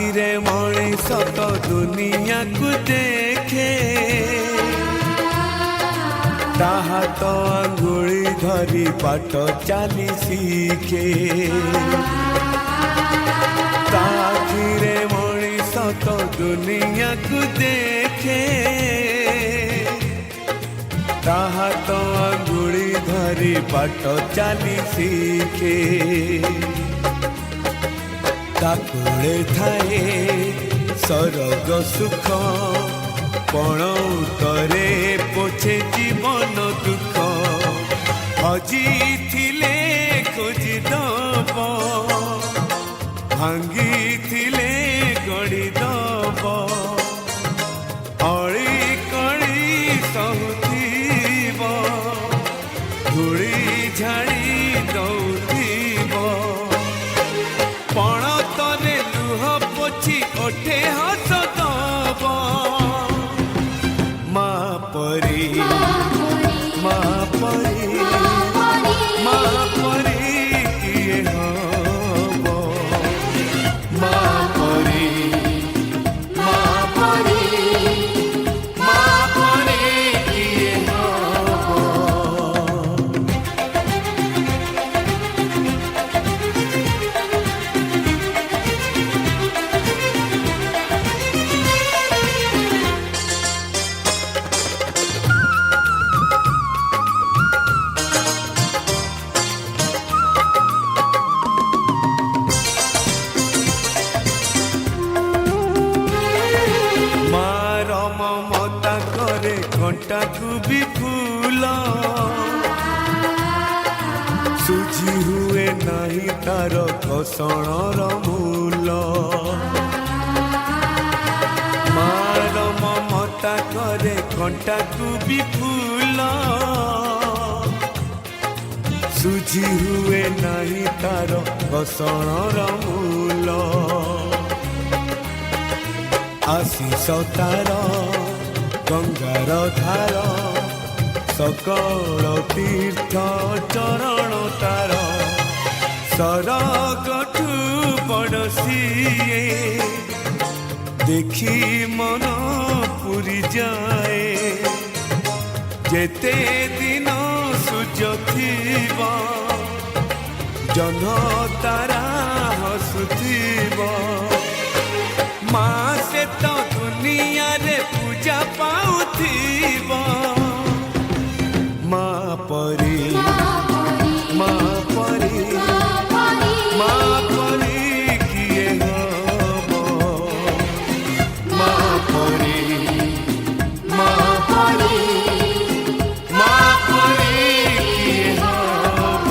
आखिरे मଣିଷ तो दुनिया को देखे ताहा तो अंगुली धरी बाट चली सीखे आखिरे मଣିଷ तो दुनिया को देखे ताहा तो अंगुली धरी बाट चली सीखे ताकुले थाए सरग सुख पण उतरे पोछे जीवन दुख हजी थिले खोजी दब भांगी थिले गड़ी दब अड़ी कड़ी सहुथीब धूली झाड़ी दौथीब पण तने लुह पोछी ओठे हस दब माँ परी माँ परी माँ परी किए हब माँ परी माँ परी माँ परी किए हब। ममता करे घंटा को भी फूल सुझी हुए नहीं तार घसणर मूल मार ममता करे घंटा को भी फूल सुझी हुए नहीं तार घसणर मूल आशीष तार गंगार धार सकल तीर्थ चरण तार सरगठू बड़सिए देखी मन पूरी जाए जेते दिन सूर्य थीब जह्न तारा हसुथीब माँ से तो दुनिया रे पूजा पाउथीब माँ परी माँ परी माँ परी किए हब माँ परी माँ परी माँ परी किए हब।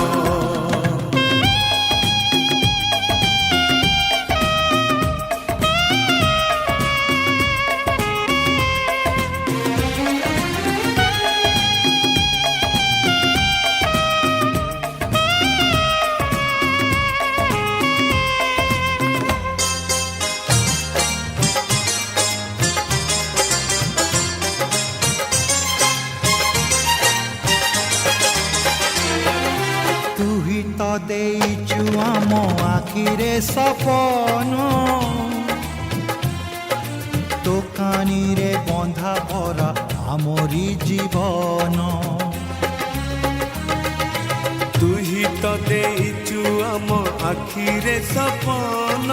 तो देइचु आम आखिरे सपन दोकानी रे बंधा भरा आमरी जीवन तू ही तो देइचु आम आखिरे सपन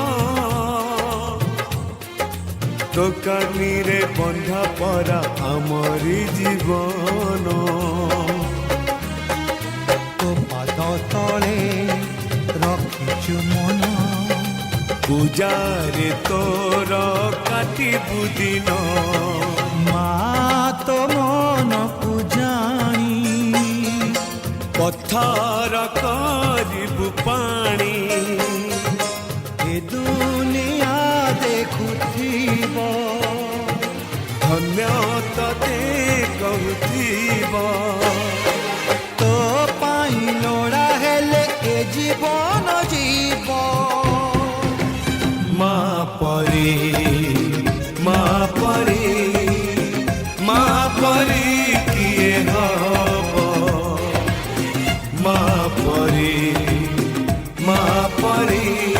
दोकानी रे बंधा परा आमरी जीवन तले रखिचु मन पूजारे तोर काटिबु दिन माँ तो मन पूजाणी पत्थर करिबु पानी ए दुनिया देखुथीब धन्य तते कहूथीब तो पाई लोड़ा हेले ए जीवन जीव माँ परी माँ परी माँ परी किए हब माँ परी माँ परी